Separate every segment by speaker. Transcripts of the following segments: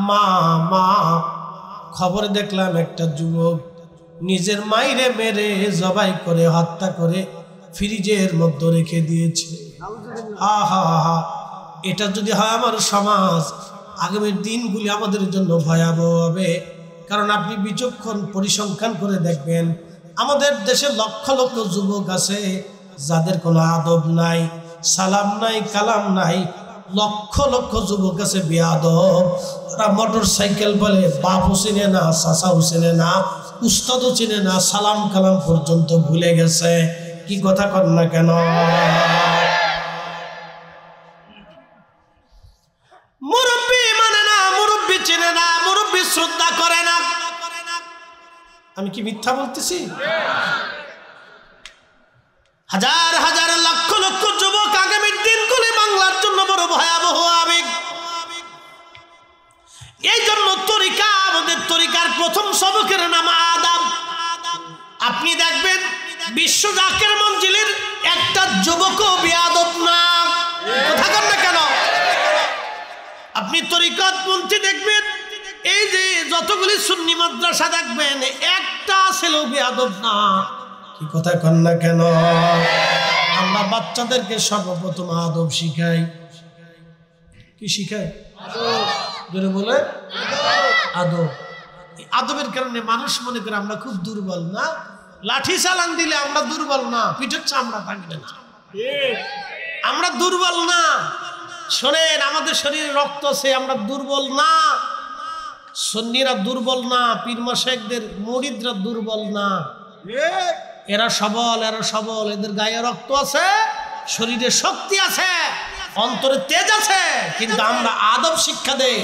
Speaker 1: মা মা খবর দেখলাম একটা যুবক নিজের মাইরে মেরে জবাই করে হত্যা করে ফ্রিজের মধ্যে রেখে দিয়েছে। আহা হা, এটা যদি হয় আমার সমাজ, আগামী দিনগুলি আমাদের জন্য ভয়াবহ হবে। কারণ আপনি বিচক্ষণ পরিসংখ্যান করে দেখবেন, আমাদের দেশে লক্ষ লক্ষ যুবক আছে যাদের কোনো আদব নাই, সালাম নাই, কালাম নাই। লক্ষ লক্ষ যুবক আছে বেয়াদব, তারা মোটর সাইকেল বলে বাপও চিনে না, চাচাও চিনে না, উস্তাদও চিনে না, সালাম কালাম পর্যন্ত ভুলে গেছে। কি কথা কর না কেন? মুরব্বী মানে না, মুরব্বী চিনে না, মুরব্বী শ্রদ্ধা করে না। আমি কি মিথ্যা বলতেছি? হাজার হাজার লক্ষ লক্ষ যুবক আগামীর দিনগুলি বাংলার জন্য বড় ভয়াবহ আবেগ। এই জন্য তরিকা, আমাদের তরিকার প্রথম সবকের নাম আদাব। আপনি দেখবেন বিশ্ব জাকের মঞ্জিলের একটা যুবকও বেয়াদব না। কথা কন না কেন? আপনি তরিকত পন্থী দেখবেন, এই যে যতগুলি সুন্নি মাদ্রাসা দেখবেন, একটা ছেলেও বেয়াদব না। কি কথা কন না কেন? আমরা বাচ্চাদেরকে সর্বপ্রথম আদব শিখাই। কি শিখাই? ধরে বলে আদব। আদবের কারণে মানুষ মনে করে আমরা খুব দুর্বল। না, লাঠি চালান দিলে আমরা দুর্বল না, পিঠের চামড়া থাকবে না। আমরা দুর্বল না। শোনেন, আমাদের শরীরে রক্ত আছে, আমরা দুর্বল না। সুন্নিরা দুর্বল না, পীর মাশায়েখদের মুরিদরা দুর্বল না। এরা সবল, এরা সবল, এদের গায়ে রক্ত আছে, শরীরে শক্তি আছে, অন্তরে তেজ আছে। কিন্তু আমরা আদব শিক্ষা দেই,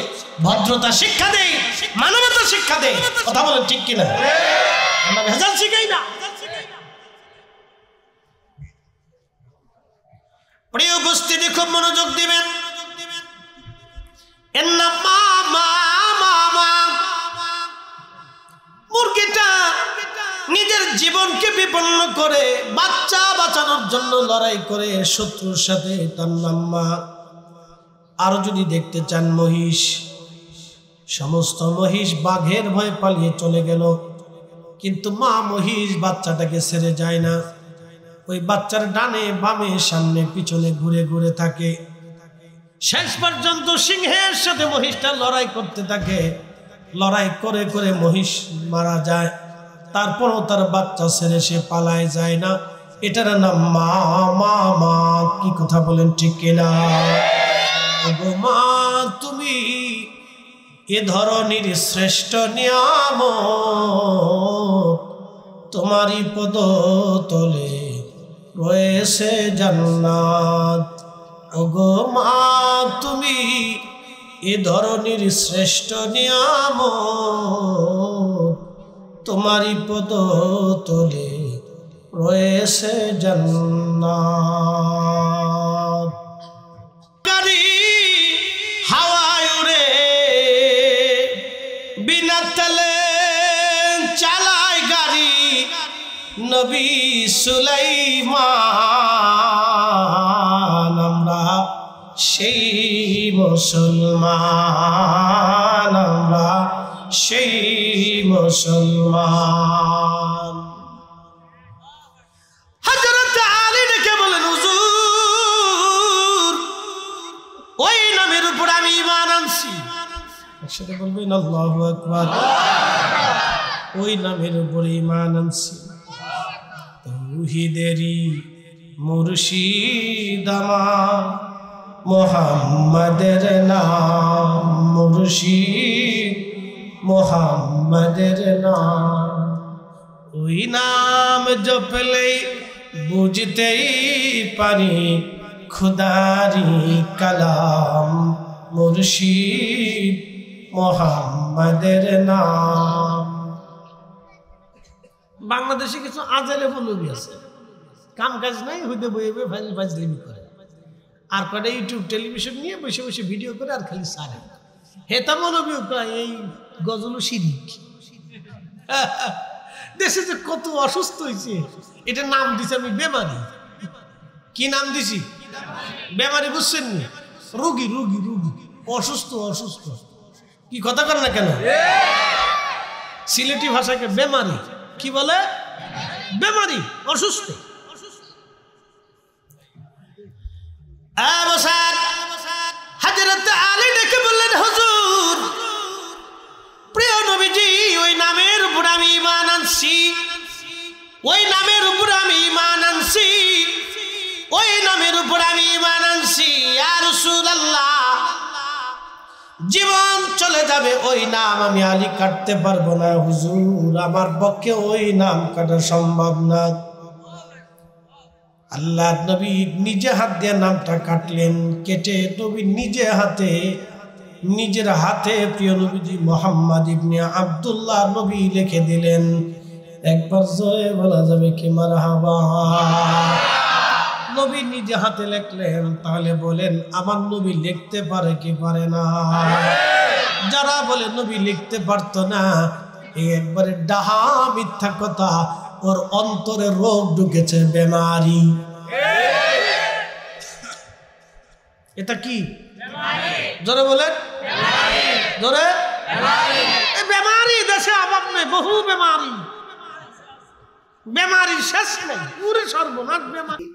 Speaker 1: ভদ্রতা শিক্ষা দেই, মানবতা শিক্ষা দেই। কথা বলেন ঠিক কিনা? আমরা ভেজাল শিখাই না। প্রিয় উপস্থিতি, খুব মনোযোগ দিবেন। এর নাম মা মা মা মা। মুরগিটা নিজের জীবনকে বিপন্ন করে বাচ্চা বাঁচানোর জন্য লড়াই করে শত্রুর সাথে, তার নাম মা। আরো যদি দেখতে চান, মহিষ, সমস্ত মহিষ বাঘের ভয়ে পালিয়ে চলে গেল, কিন্তু মা মহিষ বাচ্চাটাকে ছেড়ে যায় না। ওই বাচ্চার ডানে বামে সামনে পিছনে ঘুরে ঘুরে থাকে। শেষ পর্যন্ত সিংহের সাথে মহিষটা লড়াই করতে থাকে। লড়াই করে করে মহিষ মারা যায়। তারপরও তার বাচ্চা ছেড়ে সে পালায় যায় না। এটার নাম মা মা মা। কি কথা বলেন ঠিক কিনা? ওগো মা, তুমি এ ধরনের শ্রেষ্ঠ নিয়ামত, তোমারই পদ তলে রয়েছে জান্নাত। ওগো মা, তুমি এ ধরনের শ্রেষ্ঠ নিয়ামত, তোমারই পদ তলে রয়েছে জান্নাত। গাড়ি হাওয়ায় উড়ে বিনা তেলে চালায় গাড়ি নবী সুলাইমান। আমরা সেই মুসলমান, আমরা সেই মুসলমান। হযরত আলী ডেকে বলেন, হুজুর, ওই নামের উপর আমি ঈমান আনছি। একসাথে বলবেন আল্লাহু আকবার। ওই নামের উপর ঈমান আনছি। তাওহীদেরই মুর্শিদ আমার মুহাম্মাদের নাম, মুর্শিদ মুহাম্মাদের নাম। ওই নাম জপলে বুঝতেই পারি খুদারি কালাম, মুর্শিদ মুহাম্মাদের নাম। বাংলাদেশে কিছু আজালে মৌলবী আছে, কাম কাজ নাই, হইতে বইয়ে ফাজলিমি করে, আর কটা ইউটিউব টেলিভিশন নিয়ে বসে বসে ভিডিও করে আর খালি সারে। হেতা মৌলবী এই গজল শিরিক। দেশে যে কত অসুস্থ হয়েছে, এটা নাম দিছি আমি বেমারি। কি নাম দিছি? বেমারি, বুঝছেন নি? রুগী, রুগী, রুগী, অসুস্থ, অসুস্থ। কি কথা কর না কেন? সিলেটি ভাষাকে বেমারি কি বলে? বেমারি, অসুস্থ। হযরত আলী ডেকে বললেন, হুজুর, প্রিয় নবীজি, ওই নামের উপর আমি ঈমান আনছি, ওই নামের উপর আমি ঈমান আনছি, ওই নামের উপর আমি ঈমান আনছি। ইয়া রাসূলুল্লাহ, জীবন চলে যাবে, ওই নাম আমি আলী কাটতে পারবো না হুজুর, আমার পক্ষে ওই নাম কাটা সম্ভব না। আল্লাহ নবী নিজে হাত দিয়ে নামটা কাটলেন, কেটে নবী নিজের হাতে প্রিয় নবীজি মুহাম্মদ ইবনে আব্দুল্লাহ নবী লিখে দিলেন। একবার জোরে বলা যাবে কি মারহাবা? নবী নিজে হাতে লিখলেন। তাহলে বলেন, আমার নবী লিখতে পারে কি পারে না? যারা বলে নবী লিখতে পারতো না, এই একবারে ডাহা মিথ্যা কথা। ওর অন্তরে রোগ ঢুকেছে, বেমারি। এটা কি জোরে বলেন? জোরে। বেমারি দেশে অভাব নেই, বহু বেমারি, বেমারির শেষ নেই, পুরো সর্বনাশ বেমারি।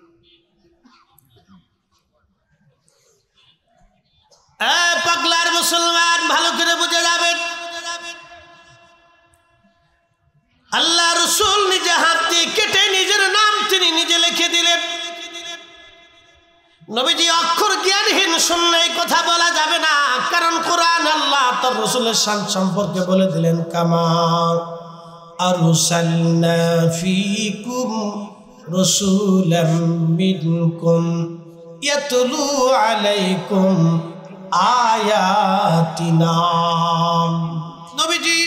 Speaker 1: পাগলার মুসলমান, ভালো করে বুঝে যাবেন, আল্লাহ রাসূল নিজে হাত দিয়ে কেটে নিজের নাম তিনি নিজে লিখে দিলেন। নবীজি অক্ষর জ্ঞানহীন শুনলে এই কথা বলা যাবে না, কারণ কোরআন আল্লাহ তার রাসূলের শান সম্পর্কে বলে দিলেন, কামা আরসালনা ফীকুম রাসূলাম মিনকুম ইয়াতলু আলাইকুম আয়াতিনা। নবীজি,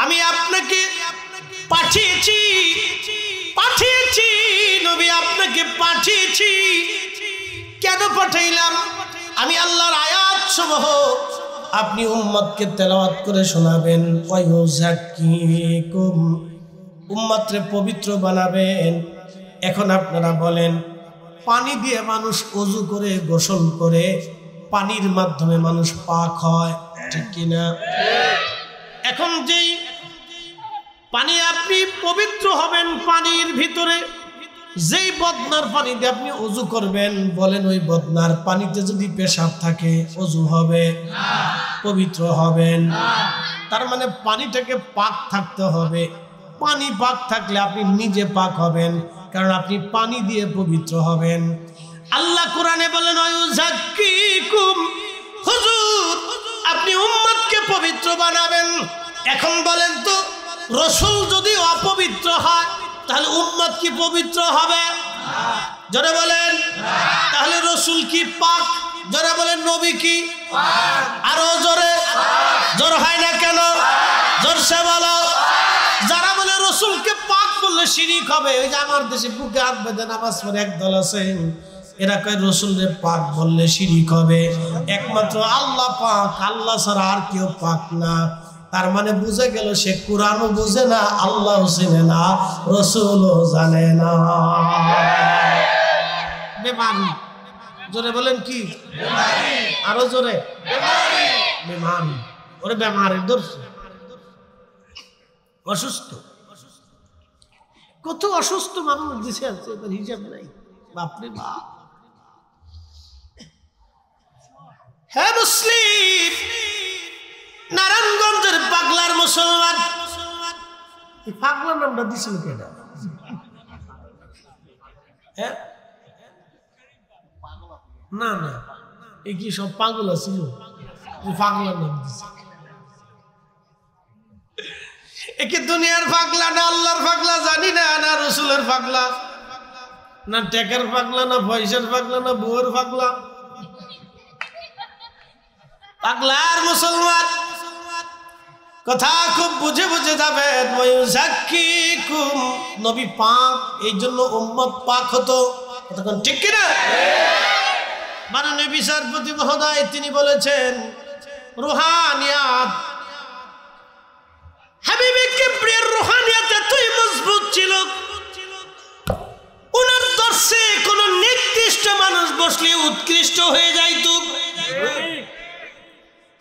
Speaker 1: আমি আপনাকে পাঠিয়েছি, নবী আপনাকে পাঠিয়েছি। কেন পাঠাইলাম? আমি আল্লাহর আয়াত সমূহ আপনি উম্মতকে তেলাওয়াত করে শোনাবেন, ওয়ায়ুযাক্কিকুম, উম্মতরে পবিত্র বানাবেন। এখন আপনারা বলেন, পানি দিয়ে মানুষ ওযু করে, গোসল করে, পানির মাধ্যমে মানুষ পাক হয়, ঠিক কিনা? এখন যেই পানি আপনি পবিত্র হবেন, পানির ভিতরে যেই বদনার পানি দিয়ে আপনি ওযু করবেন, বলেন ওই বদনার পানিতে যদি পেশাব থাকে ওযু হবে? পবিত্র হবেন? তার মানে পানিটাকে পাক থাকতে হবে। পানি পাক থাকলে আপনি নিজে পাক হবেন, কারণ আপনি পানি দিয়ে পবিত্র হবেন। আল্লাহ কোরআনে বলেন, ওয়ায়ুযাক্কিকুম, হুজুর আপনি উম্মতকে পবিত্র বানাবেন। এখন বলেন তো, রাসূল যদি অপবিত্র হয় তাহলে উম্মত কি পবিত্র হবে? জোরে বলেন। তাহলে রাসূল কি পাক? জোরে বলেন। নবী কি পাক? আরো জোরে। জোর হয় না কেন? জোরসে বলো। যারা বলে রাসূলকে পাক বললে শিরক হবে, ওই যে আমার দেশে বুকে হাত বেঁধে নামাজ পড়ে একদল আছে, এরা কয় রাসূলের পাক বললে শিরক হবে। একমাত্র আল্লাহ পাক, আল্লাহ ছাড়া আর কেউ পাক না। তার মানে বুঝে গেল সে কোরআনও বুঝে না, আল্লাহও চেনে না, রাসূলও জানে না। বেমারি। জোরে বলেন কি? বেমারি। আরো জোরে। বেমারি। বেমারি। ওরে বেমারি ধরছে, অসুস্থ। কত অসুস্থ মানুষ দেশে আছে, তার হিসাব নাই। বাপরে বাপ। হ্যাঁ মুসলিম, নারায়ণগঞ্জের পাগলার মুসলমান। এই পাগলার নামটা দিছিল কেডা? হ্যাঁ না না, এই কি সব পাগলা ছিল? পাগলার নাম দিছে। একে দুনিয়ার পাগলা না আল্লাহর পাগলা জানি না, না রাসূলের পাগলা, না টেকের পাগলা, না পয়সার পাগলা, না বউয়ের পাগলা। পাগলার মুসলমান, কথা খুব বুঝে বুঝে যাবেন। ওয়ায়ুযাক্কিকুম, নবী পাক, এই জন্য উম্মত পাক হতো। তখন ঠিক কিনা? মাননীয় বিচারপতি মহোদয় তিনি বলেছেন, রুহানিয়াত, হাবিবে কিবরিয়ার রুহানিয়াত এতই মজবুত ছিল, ওনার দর্শে কোন নিকৃষ্ট মানুষ বসলে উৎকৃষ্ট হয়ে যাইত।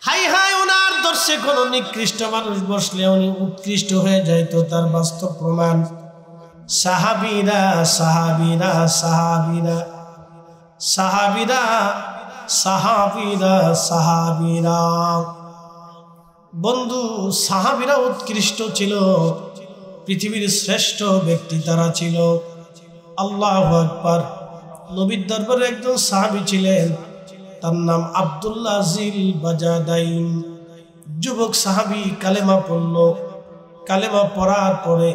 Speaker 1: হাই হাই, ওনার দর্শে নিকৃষ্ট মানুষ বসলে উনি উৎকৃষ্ট হয়ে যাইতো, তার বাস্তব প্রমাণ। সাহাবীরা সাহাবীরা সাহাবীরা সাহাবীরা সাহাবীরা সাহাবীরা বন্ধু, সাহাবীরা উৎকৃষ্ট ছিল, পৃথিবীর শ্রেষ্ঠ ব্যক্তি তারা ছিল। আল্লাহু আকবার। নবীর দরবারে একজন সাহাবী ছিলেন, তার নাম আব্দুল্লাহ জিল বাজাদাইন। যুবক সাহাবী কালেমা পড়ল। কালেমা পড়ার পরে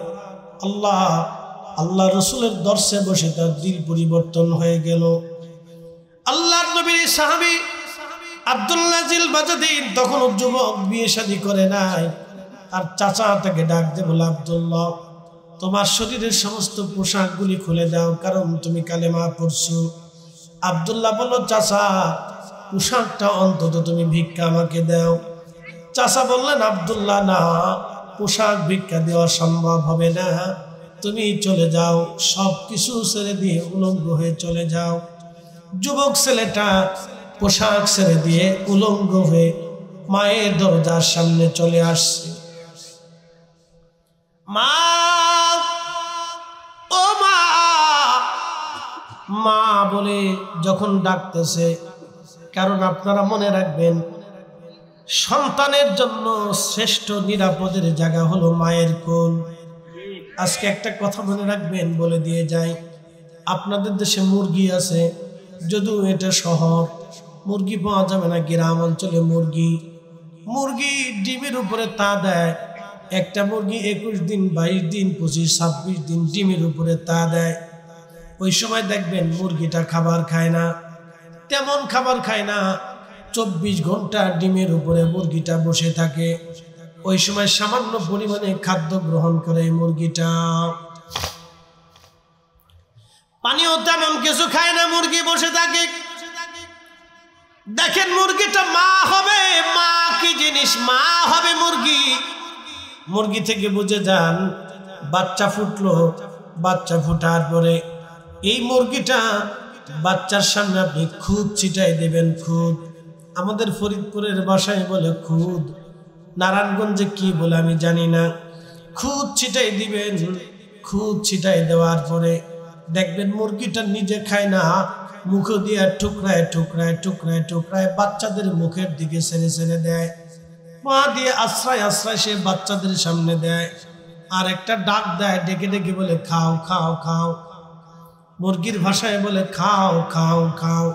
Speaker 1: আল্লাহ রসুলের দর্শে বসে তার দিল পরিবর্তন হয়ে গেল। আল্লাহর নবীর সাহাবী আব্দুল্লাহ জিল বাজাদাইন তখন যুবক, বিয়ে শাদী করে নাই। আর চাচা তাকে ডাক দিয়ে বলে, আব্দুল্লাহ, তোমার শরীরের সমস্ত পোশাকগুলি খুলে দাও, কারণ তুমি কালেমা পড়ছো। আব্দুল্লাহ বলল, চাচা, পোশাকটা অন্তত তুমি ভিক্ষা আমাকে দাও। চাচা বললেন, আব্দুল্লাহ, না, পোশাক ভিক্ষা দেওয়া সম্ভব হবে না, তুমি চলে যাও, সব কিছু ছেড়ে দিয়ে উলঙ্গ হয়ে চলে যাও। যুবক ছেলেটা পোশাক ছেড়ে দিয়ে উলঙ্গ হয়ে মায়ের দরজার সামনে চলে আসছে। মা, ও মা, মা বলে যখন ডাকতেছে, কারণ আপনারা মনে রাখবেন, সন্তানের জন্য শ্রেষ্ঠ নিরাপদের জায়গা হলো মায়ের কোল। আজকে একটা কথা মনে রাখবেন, বলে দিয়ে যাই, আপনাদের দেশে মুরগি আছে, যদিও এটা শহর, মুরগি পাওয়া যাবে না। গ্রাম অঞ্চলে মুরগি ডিমের উপরে তা দেয়। একটা মুরগি 21 দিন, 22 দিন, 25, 26 দিন ডিমের উপরে তা দেয়। ওই সময় দেখবেন মুরগিটা খাবার খায় না, তেমন খাবার খায় না। 24 ঘন্টা ডিমের উপরে মুরগিটা বসে থাকে। ওই সময় সামান্য পরিমাণে খাদ্য গ্রহণ করে মুরগিটা, পানিও তেমন কিছু খায় না, মুরগি বসে থাকে। দেখেন মুরগিটা মা হবে, মা কি জিনিস, মা হবে মুরগি থেকে বুঝে যান। বাচ্চা ফুটলো, বাচ্চা ফুটার পরে এই মুরগিটা বাচ্চার সামনে আপনি খুদ ছিটাই দেবেন। খুদ আমাদের ফরিদপুরের ভাষায় বলে খুদ, নারায়ণগঞ্জে কি বলে আমি জানি না। খুদ ছিটাই দিবেন। খুদ ছিটাই দেওয়ার পরে দেখবেন মুরগিটা নিজে খায় না, মুখ দিয়ে টুকরায় টুকরায় টুকরায় টুকরায় বাচ্চাদের মুখের দিকে ছেড়ে ছেড়ে দেয়। পা দিয়ে আশ্রয় আশ্রয় সে বাচ্চাদের সামনে দেয়। আর একটা ডাক দেয়, ডেকে ডেকে বলে, খাও খাও খাও। মুরগির ভাষায় বলে, খাও খাও খাও।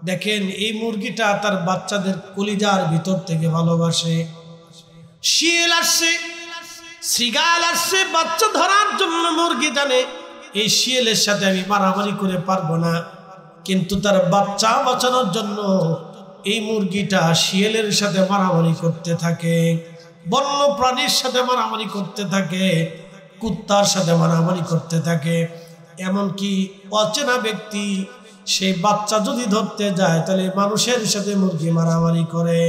Speaker 1: দেখেন এই মুরগিটা তার বাচ্চাদের কলিজার ভিতর থেকে ভালোবাসে। শিয়াল আসছে, শৃগাল আসছে বাচ্চা ধরার জন্য, মুরগি জানে এই শিয়ালের সাথে আমি মারামারি করে পারবো না, কিন্তু তার বাচ্চা বাঁচানোর জন্য এই মুরগিটা শিয়ালের সাথে মারামারি করতে থাকে, বন্য প্রাণীর সাথে মারামারি করতে থাকে, কুত্তার সাথে মারামারি করতে থাকে। এমনকি অচেনা ব্যক্তি সেই বাচ্চা যদি ধরতে যায়, তাহলে মানুষের সাথে মুরগি মারামারি করে।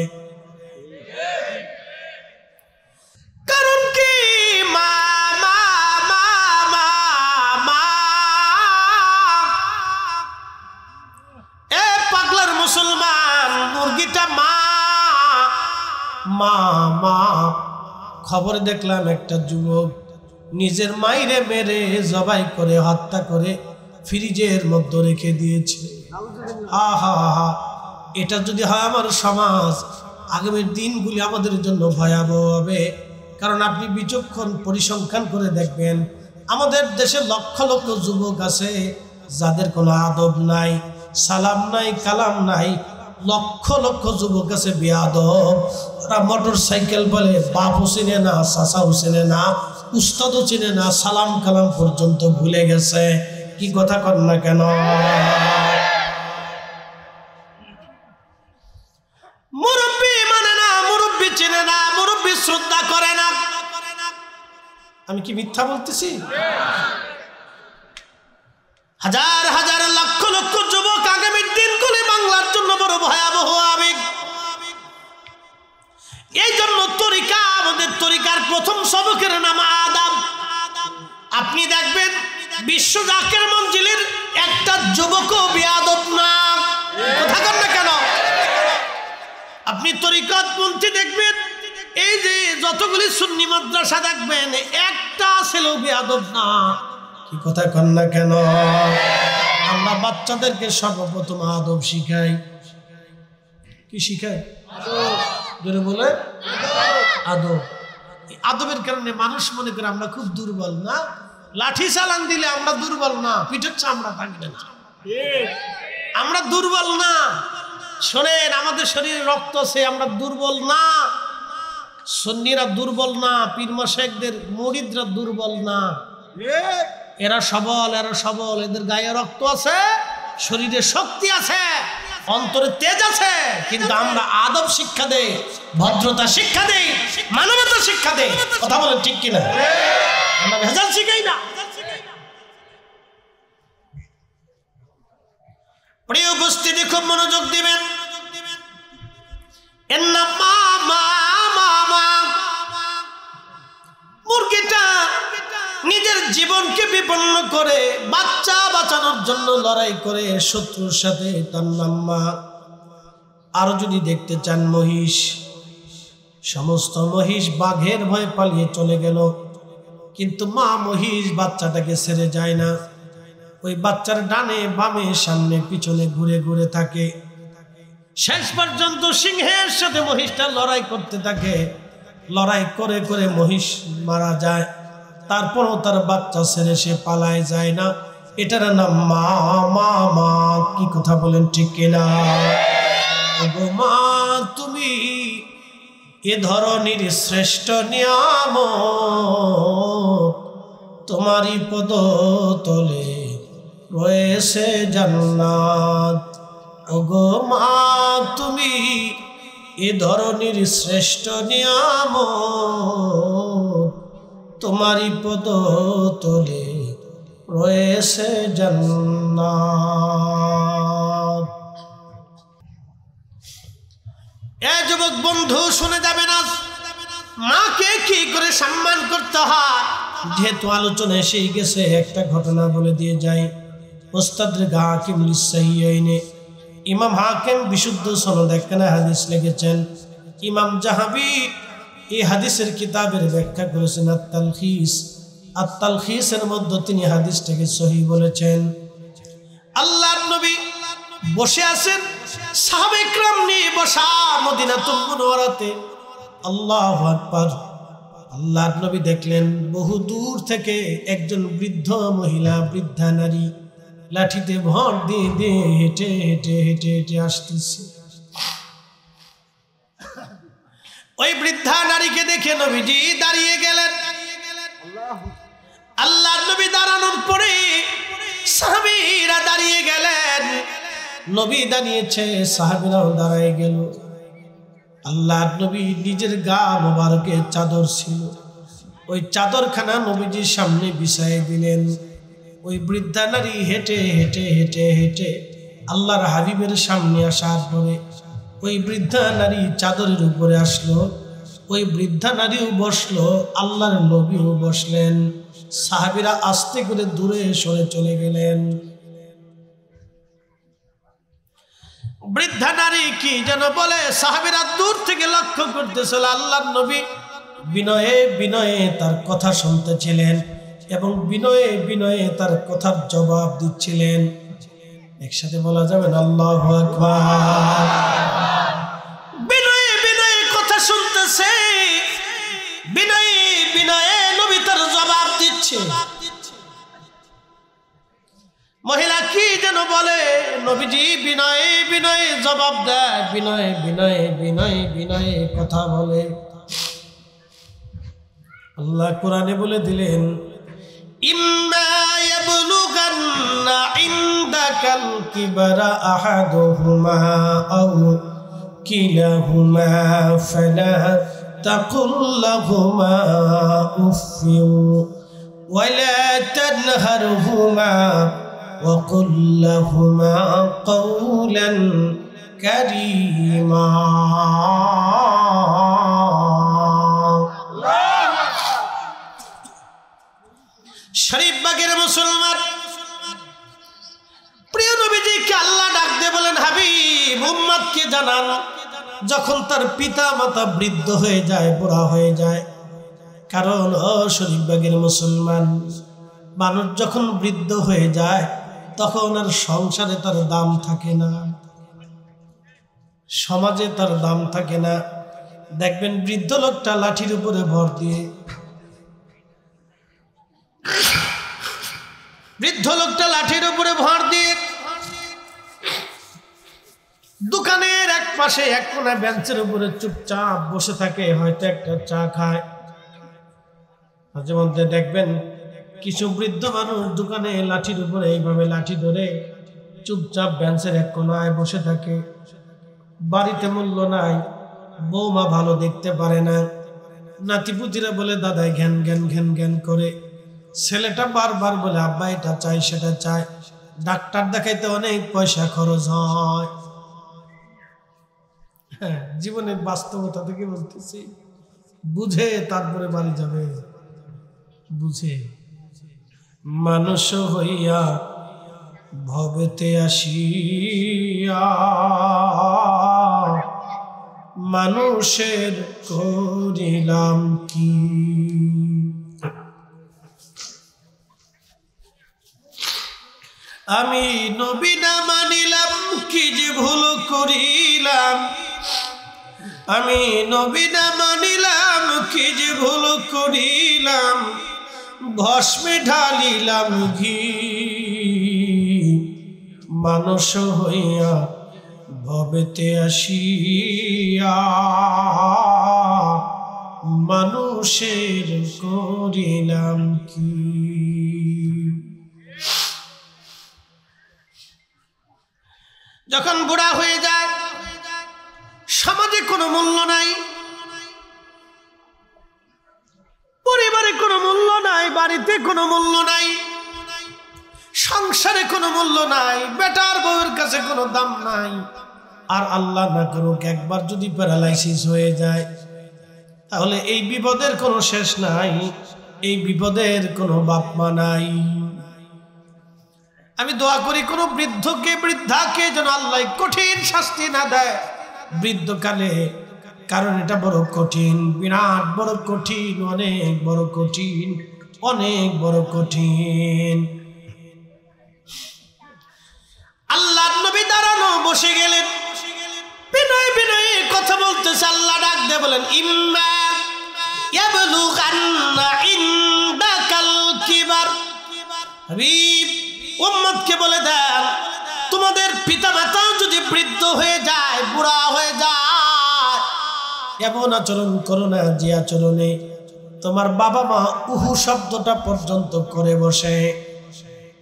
Speaker 1: কারণ কি? মা মা মা মা মা। এ পাগলার মুসলমান, মুরগিটা মা মা মা। খবর দেখলাম একটা যুবক নিজের মাইরে মেরে জবাই করে হত্যা করে ফ্রিজের মধ্যে রেখে দিয়েছে। আহা হা, এটা যদি হয় আমার সমাজ, আগামীর দিনগুলি আমাদের জন্য ভয়াবহ হবে। কারণ আপনি বিচক্ষণ পরিসংখ্যান করে দেখবেন, আমাদের দেশে লক্ষ লক্ষ যুবক আছে যাদের কোনো আদব নাই, সালাম নাই, কালাম নাই। লক্ষ লক্ষ যুবক আছে বেয়াদব, তারা মোটর সাইকেল বলে বাপও চিনে না, চাচাও চিনে না, উস্তাদও চিনে না, সালাম কালাম পর্যন্ত ভুলে গেছে। কি কথা কর না কেন? মুরব্বী মানে না, মুরব্বী চিনে না, মুরব্বী শ্রদ্ধা করে না। আমি কি মিথ্যা বলতেছি? হাজার হাজার লক্ষ লক্ষ যুবক আগামীর দিনগুলি বাংলার জন্য বড় ভয়াবহ আবেগ। এই জন্য তরিকা, আমাদের তরিকার প্রথম সবকের নাম আদাব। আপনি দেখবেন বিশ্ব জাকের মঞ্জিলের একটা যুবকও বেয়াদব না। কথা কন না কেন? আপনি তরিকতপন্থী দেখবেন এই যে যতগুলি সুন্নি মাদ্রাসা দেখবেন একটা ছেলেও বেয়াদব না। কি কথা কন না কেন? আমরা বাচ্চাদেরকে সর্বপ্রথম আদব শিখাই। কি শিখাই? জোরে বলে আদব। আদবের কারণে মানুষ মনে করে আমরা খুব দুর্বল। না, লাঠি চালান দিলে আমরা দুর্বল না, পিঠের চামড়া থাকবে না, আমরা দুর্বল না। শোনেন, আমাদের শরীরে রক্ত আছে, আমরা দুর্বল না। সুন্নিরা দুর্বল না, পীর মাশায়েখদের মুরিদরা দুর্বল না, এরা সবল, এরা সবল। এদের গায়ে রক্ত আছে, শরীরে শক্তি আছে, অন্তরে তেজ আছে। কিন্তু আমরা আদব শিক্ষা দেই, ভদ্রতা শিক্ষা দেই, মানবতা শিক্ষা দেই। কথা বলেন ঠিক কিনা? আমরা ভেজাল শিখাই না। প্রিয় উপস্থিতি, খুব মনোযোগ দিবেন। এর নাম মা। মুরগিটা নিজের জীবনকে বিপন্ন করে বাচ্চা বাঁচানোর জন্য লড়াই করে শত্রুর সাথে, তার নাম মা। আরো যদি দেখতে চান মহিষ, সমস্ত মহিষ বাঘের ভয়ে পালিয়ে চলে গেল, কিন্তু মা মহিষ বাচ্চাটাকে ছেড়ে যায় না। ওই বাচ্চার ডানে বামে সামনে পিছনে ঘুরে ঘুরে থাকে। শেষ পর্যন্ত সিংহের সাথে মহিষটা লড়াই করতে থাকে। লড়াই করে করে মহিষ মারা যায়, তারপরও তার বাচ্চা ছেড়ে সে পালায় যায় না। এটার নাম মা। মা মা। কি কথা বলেন ঠিক কিনা? ওগো মা, তুমি এ ধরনের শ্রেষ্ঠ নিয়ামত, তোমারই পদতলে রয়েছে জান্নাত। ওগো মা, তুমি এ ধরনের শ্রেষ্ঠ নিয়ামত, তোমারই পদতলে রয়েছে জান্নাত। এ যুবক বন্ধু, শুনে যাবেন আজ মাকে কি করে সম্মান করতে হয়। যেহেতু আলোচনা এসেই গেছে, একটা ঘটনা বলে দিয়ে যাই। মুস্তাদরিক হাকিম লিসাহিহাইনে ইমাম হাকিম বিশুদ্ধ সনদ একখানা হাদিস লিখেছেন। ইমাম জাহাবি এই হাদিসের কিতাবের ব্যাখ্যা করেছেন আত-তালখিস। আত-তালখিসের মধ্যে তিনি হাদিসটাকে সহিহ বলেছেন। আল্লাহর নবী বসে আছেন, সাহাবায়ে কেরাম নিয়ে বসা মদিনাতুল মুনাওয়ারাতে। আল্লাহু আকবার। আল্লাহর নবী দেখলেন বহু দূর থেকে একজন বৃদ্ধ মহিলা, বৃদ্ধা নারী লাঠিতে ভর দিয়ে দিয়ে হেঁটে হেঁটে হেঁটে হেঁটে আসতেছে। ওই বৃদ্ধা নারীকে দেখে নবীজি দাঁড়িয়ে গেলেন। আল্লাহর নবী দাঁড়ানোর পরে সাহাবীরা দাঁড়িয়ে গেলেন। নবী দাঁড়িয়েছে, সাহাবীরাও দাঁড়ায় গেল। আল্লাহর নবী নিজের গা মোবারকে চাদর ছিল, ওই চাদরখানা নবীজির সামনে বিছায় দিলেন। ওই বৃদ্ধা নারী হেঁটে হেঁটে হেঁটে হেঁটে আল্লাহর হাবিবের সামনে আসার পরে ওই বৃদ্ধা নারী চাদরের উপরে আসলো। ওই বৃদ্ধা নারীও বসলো, আল্লাহর নবীও বসলেন। সাহাবীরা আস্তে করে দূরে সরে চলে গেলেন। বৃদ্ধা নারী কি যেন বলে, সাহাবীরা দূর থেকে লক্ষ্য করতেছিল। আল্লাহর নবী বিনয়ে বিনয়ে তার কথা শুনতেছিলেন এবং বিনয়ে বিনয়ে তার কথার জবাব দিচ্ছিলেন। একসাথে বলা যাবে না আল্লাহু আকবার। বিনয়ে বিনয়ে কথা শুনতেছে, বিনয়ে বিনয়ে নবী তার জবাব দিচ্ছে। মহিলা কি যেন বলে, নবীজি বিনয়ে বিনয়ে জবাব দেয়, বিনয়ে বিনয়ে বিনয়ে বিনয়ে কথা বলে। আল্লাহ কোরআনে বলে দিলেন, ইম্মা ইয়াবলুগান্না ইনদাকাল কিবরা আহাদুহুমা আও কিলাহুমা ফালা তাকুল লাহুমা উফিউ ওয়ালা তানহারহুমা وقل لهما قولا كريما। শরীফ বাগের মুসলমান, প্রিয় নবীজিকে আল্লাহ ডাক দিয়ে বলেন, হাবিব উম্মতকে জানান যখন তার পিতা মাতা বৃদ্ধ হয়ে যায়, বুড়া হয়ে যায়। কারণ শরীফবাগের মুসলমান মানুষ যখন বৃদ্ধ হয়ে যায় তখন আর সংসারে তার দাম থাকে না, সমাজে তার দাম থাকে না। দেখবেন বৃদ্ধ লোকটা লাঠির উপরে ভর দিয়ে, দোকানের এক পাশে এক কোনায় বেঞ্চের উপরে চুপচাপ বসে থাকে, হয়তো একটা চা খায়। মাঝে মধ্যে দেখবেন কিছু বৃদ্ধ মানুষ দোকানে লাঠির উপরে এইভাবে লাঠি ধরে চুপচাপ বেঞ্চের এক কোনায় বসে থাকে। বাড়িতে মূল্য নাই, বৌমা ভালো দেখতে পারে না, নাতিপুতিরা বলে দাদাই ঘ্যান ঘ্যান ঘ্যান ঘ্যান করে, ছেলেটা বারবার বলে আব্বা এটা চাই সেটা চাই, ডাক্তার দেখাইতে অনেক পয়সা খরচ হয়। হ্যাঁ, জীবনের বাস্তবতা থেকে বলতেছি, বুঝে তারপরে বাড়ি যাবে, বুঝে। মানুষ হইয়া ভবেতে আসিয়া মানুষের করিলাম কি। আমি নবী না মানিলাম কি যে ভুল করিলাম, আমি নবী না মানিলাম কি যে ভুল করিলাম, ভস্মে ঢালিলাম ঘি। মানুষ হইয়া ভবেতে আসিয়া মানুষের করিলাম কি। যখন বুড়া হয়ে যায় সমাজে কোনো মূল্য নাই, পরিবারে কোনো মূল্য নাই, বাড়িতে কোনো মূল্য নাই, সংসারে কোনো মূল্য নাই, বেটার বউয়ের কাছে কোনো দাম নাই। আর আল্লাহ না করুক একবার যদি প্যারালাইসিস হয়ে যায় তাহলে এই বিপদের কোনো শেষ নাই, এই বিপদের কোনো বাপ মা নাই। আমি দোয়া করি কোনো বৃদ্ধকে বৃদ্ধাকে যেন আল্লাহ কঠিন শাস্তি না দেয় বৃদ্ধকালে, কারণ এটা বড় কঠিন, বিরাট বড় কঠিন, অনেক বড় কঠিন, অনেক বড় কঠিন। আল্লাহর নবী দাঁড়ানো বসে গেলেন, বিনয় বিনয়ে কথা বলতেছে। আল্লাহ ডাক দিয়ে বলেন ইম্মা ইয়াবলুগান্না ইনদাকাল কিবার। হাবিব উম্মতকে বলে দেন তোমাদের পিতা মাতা যদি বৃদ্ধ হয়ে যায়, বুড়া হয়ে যায়, এমন আচরণ করো না যে আচরণে তোমার বাবা মা উহু শব্দটা পর্যন্ত করে বসে।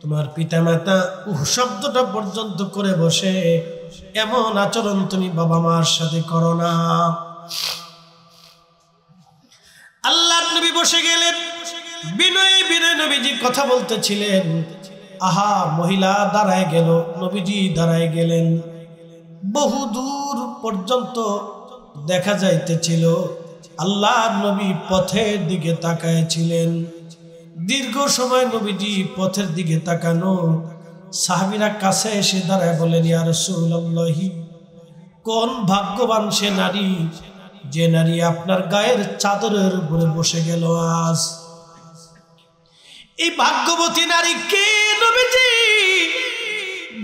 Speaker 1: তোমার পিতা মাতা উহু শব্দটা পর্যন্ত করে বসে, এমন আচরণ তুমি বাবা মার সাথে করো না। আল্লাহর নবী বসে গেলেন, বিনয় বিনয় নবীজি কথা বলতেছিলেন। আহা, মহিলা দাঁড়ায় গেল, নবীজি দাঁড়ায় গেলেন। বহু দূর পর্যন্ত দেখা যাইতেছিল আল্লাহর নবী পথের দিকে তাকাইছিলেন। দীর্ঘ সময় নবীজি পথের দিকে তাকানো। সাহাবীরা কাছে এসে দাঁড়ায় বলেন ইয়া রাসূলুল্লাহ, কোন ভাগ্যবান সে নারী যে নারী আপনার গায়ের চাদরের উপরে বসে গেল আজ। এই ভাগ্যবতী নারী কে নবীজি,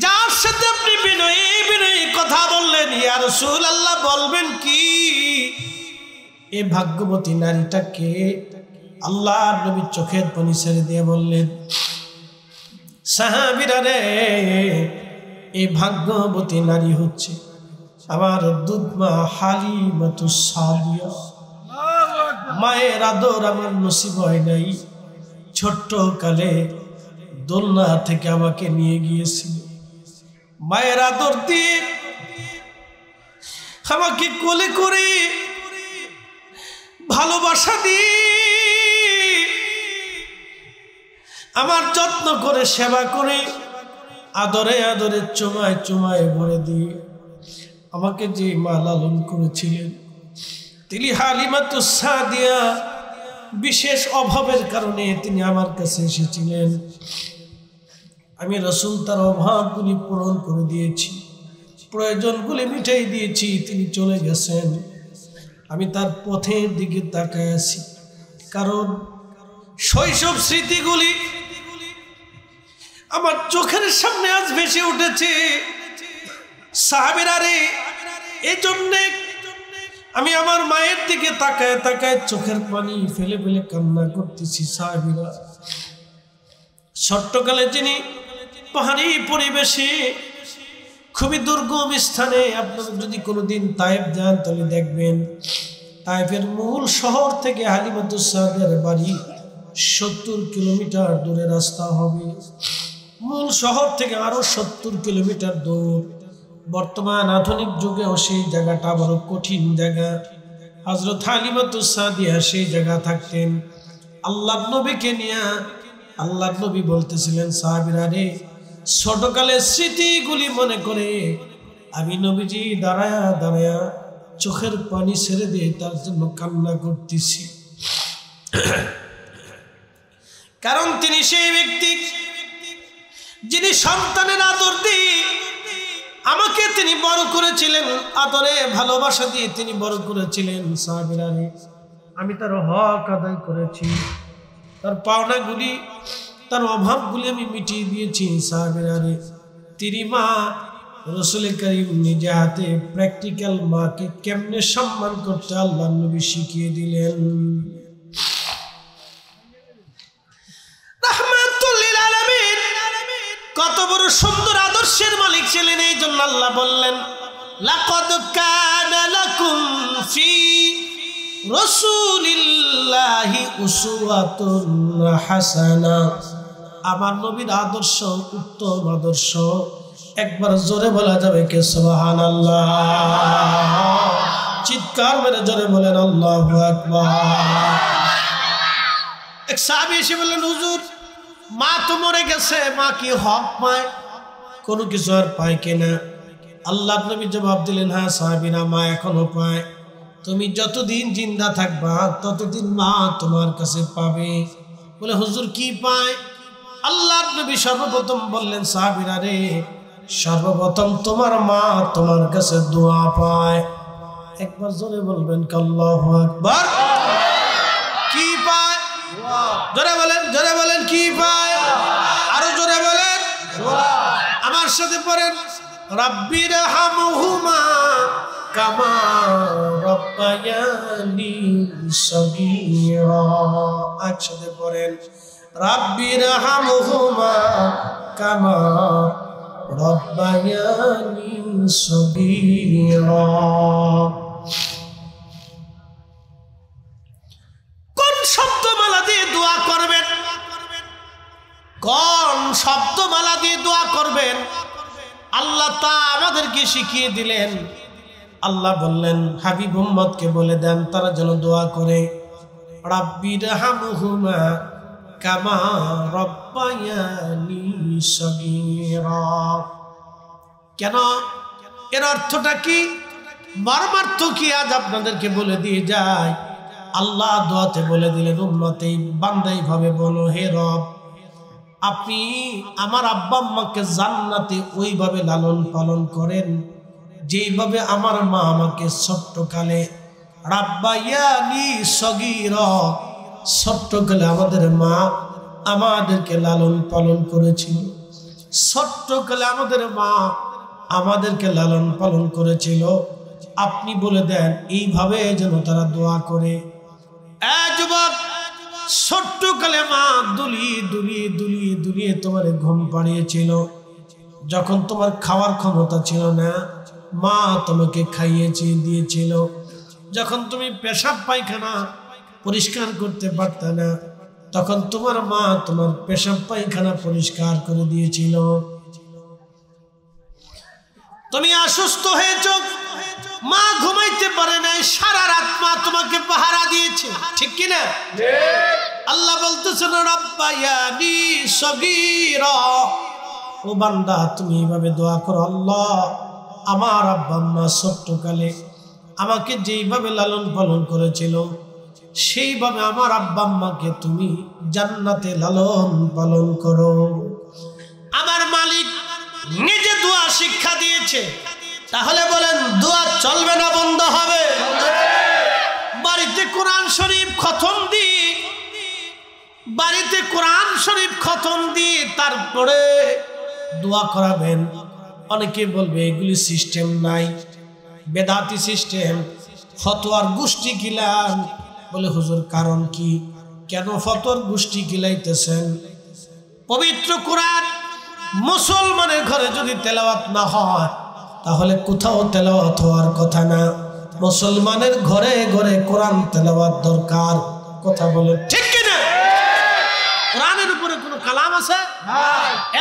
Speaker 1: যার সাথে আপনি বিনয়ে বিনয়ে কথা বললেন? ইয়া রাসূলুল্লাহ, বলবেন কি? এই ভাগ্যবতী নারীটা কে? আল্লাহর নবী চোখের পানি ছেড়ে দিয়ে বললেন, সাহাবীরা রে, এই ভাগ্যবতী নারী হচ্ছে আমার দুধমা হালিমাতুস সাদিয়া। মায়ের আদর আমার নসিব হয় নাই, ছোট্ট কালে দোলনা থেকে আমাকে নিয়ে গিয়েছিল, মায়ের আদর দিয়ে আমাকে কোলে করে ভালোবাসা দিয়ে আমার যত্ন করে সেবা করে আদরে আদরে চুমায় চুমায় ভরে দিয়ে আমাকে যে মা লালন করেছিলেন তিনি হালিমাতুস সাদিয়া। বিশেষ অভাবের কারণে তিনি আমার কাছে এসেছিলেন, আমি রাসূল তার অভাবগুলি পূরণ করে দিয়েছি। প্রয়োজনগুলি মিটাই দিয়েছি, তিনি চলে গেছেন। আমি তার পথের দিকে তাকায় আছি, কারণ শৈশব স্মৃতিগুলি আমার চোখের সামনে আজ ভেসে উঠেছে। সাহাবীরা রে, এই জন্যে আমি আমার মায়ের দিকে তাকায় তাকায় চোখের পানি ফেলে ফেলে কান্না করতেছি। সাহাবীরা ছোট্টকালে যিনি পাহাড়ি পরিবেশে খুবই দুর্গম স্থানে, আপনারা যদি কোনোদিন তায়েফ যান তাহলে দেখবেন তায়েফের মূল শহর থেকে হালিমাতুস সাদিয়ার বাড়ি 70 কিলোমিটার দূরে রাস্তা হবে। মূল শহর থেকে আরো 70 কিলোমিটার দূর। বর্তমান আধুনিক যুগেও সেই জায়গাটা বড় কঠিন জায়গা। হযরত হালিমাতুস সাদিয়া সেই জায়গা থাকতেন। আল্লাহর নবীকে নিয়ে আল্লাহর নবী বলতেছিলেন, সাহাবীরা রে, ছোটকালের স্মৃতিগুলি মনে করে আমি নবীজি দাঁড়ায়া দাঁড়ায়া চোখের পানি ছেড়ে দিয়ে তার জন্য কান্না করতেছি। কারণ তিনি সেই ব্যক্তি যিনি সন্তানের আদর দিয়ে আমাকে তিনি বড় করেছিলেন, আদরে ভালোবাসা দিয়ে তিনি বড় করেছিলেন। সাহাবীরা রে, আমি তার হক আদায় করেছি, তার পাওনাগুলি, তার অভাবগুলি আমি মিটিয়ে দিয়েছি। সাহাবীরা রে, তিনি মা রাসূল করিম নিজে হাতে প্র্যাকটিক্যাল মাকে কেমনে সম্মান করতে আল্লাহর নবী শিখিয়ে দিলেন। রাহমাতুল লিল আলামিন, কত বড় সুন্দর আদর্শের মালিক ছিলেন। এই জন্য আল্লাহ বললেন, লাকাদ কানা লাকুম ফি রাসূলিল্লাহি উসওয়াতুন হাসানা। আমার নবীর আদর্শ উত্তম আদর্শ। একবার জোরে বলা যাবে কে সুবহানাল্লাহ? চিৎকার মেরে জোরে বলেন আল্লাহু আকবার। এক সাহাবী এসে বললেন, হুজুর, মা তো মরে গেছে, মা কি হক পায়? কোনো কিছু আর পায় কিনা? আল্লাহর নবী জবাব দিলেন, হ্যাঁ সাহাবীরা, মা এখনো পায়। তুমি যতদিন জিন্দা থাকবা ততদিন মা তোমার কাছে পাবে। বলে, হুজুর কি পায়? আল্লাহর নবী সর্বপ্রথম বললেন, সাহাবীরা রে, সর্বপ্রথম তোমার মা তোমার কাছে দোয়া পায়। একবার জোরে বলবেন আল্লাহু আকবার। কি পায়? জোরে বলেন, জোরে বলেন, কি পায়? আরো জোরে বলেন, আমার সাথে পড়েন, রাব্বির হামহুমা কামা রাব্বায়ানি সগীরা। একসাথে পড়েন, রাব্বির হামহুমা কামা রাব্বায়ানি সগীরা। কোন শব্দমালা দিয়ে দোয়া করবেন? কোন শব্দমালা দিয়ে দোয়া করবেন? আল্লাহ তা আমাদেরকে শিখিয়ে দিলেন। আল্লাহ বললেন, হাবিব উম্মতকে বলে দেন তারা যেন দোয়া করে, রাব্বির হামহুমা কামা রাব্বায়ানি সগীরা। কেন? এর অর্থটা কি, মর্মার্থ কি আজ আপনাদেরকে বলে দিয়ে যায়। আল্লাহ দোয়াতে বলে দিলেন, উম্মতেই বান্দাই ভাবে বলো, হে রব, আপনি আমার আব্বা আম্মাকে জান্নাতে ওইভাবে লালন পালন করেন যেইভাবে আমার মা আমাকে ছোট্টকালে, রাব্বায়ানি সগীরা, ছোট্টকালে আমাদের মা আমাদেরকে লালন পালন করেছিল। ছোট্টকালে আমাদের মা আমাদেরকে লালন পালন করেছিল। আপনি বলে দেন এইভাবে যেন তারা দোয়া করে। যুবক, ছোট্টকালে মা দুলিয়ে দুলিয়ে দুলিয়ে দুলিয়ে তোমার ঘুম পাড়িয়েছিল। যখন তোমার খাওয়ার ক্ষমতা ছিল না, মা তোমাকে খাইয়েছে, দিয়েছিল। যখন তুমি পেশাব পায়খানা পরিষ্কার করতে পারত না, তখন তোমার মা তোমার পেশাব পায়খানা পরিষ্কার করে দিয়েছিল। তুমি অসুস্থ হয়েছ, মা ঘুমাইতে পারে নাই, সারা রাত মা তোমাকে পাহারা দিয়েছে, ঠিক কিনা? আল্লাহ বলতেছেন, রাব্বায়ানি সগীরা। ও বান্দা, তুমি এইভাবে দোয়া করো, আল্লাহ আমার আব্বা আম্মা ছোট্টকালে আমাকে যেইভাবে লালন পালন করেছিল সেইভাবে আমার আব্বা আম্মাকে তুমি জান্নাতে লালন পালন করো। আমার মালিক নিজে দোয়া শিক্ষা দিয়েছে। তাহলে বলেন দোয়া চলবে না বন্ধ হবে? বাড়িতে কোরআন শরীফ খতম দিয়ে, বাড়িতে কোরআন শরীফ খতম দিয়ে তারপরে দোয়া করাবেন। অনেকে বলবে এগুলি সিস্টেম নাই, বেদাতি সিস্টেম, ফতোয়ার গোষ্ঠী গিলান। বলে হুজুর কারণ কি, কেন ফতোয়ার গোষ্ঠী গিলাইতেছেন? পবিত্র কোরআন মুসলমানের ঘরে যদি তেলাওয়াত না হয় তাহলে কোথাও তেলাওয়াত হওয়ার কথা না। মুসলমানের ঘরে ঘরে কোরআন তেলাওয়াত দরকার। কথা বলেন ঠিক কিনা? কোরআনের উপরে কোনো কালাম আছে?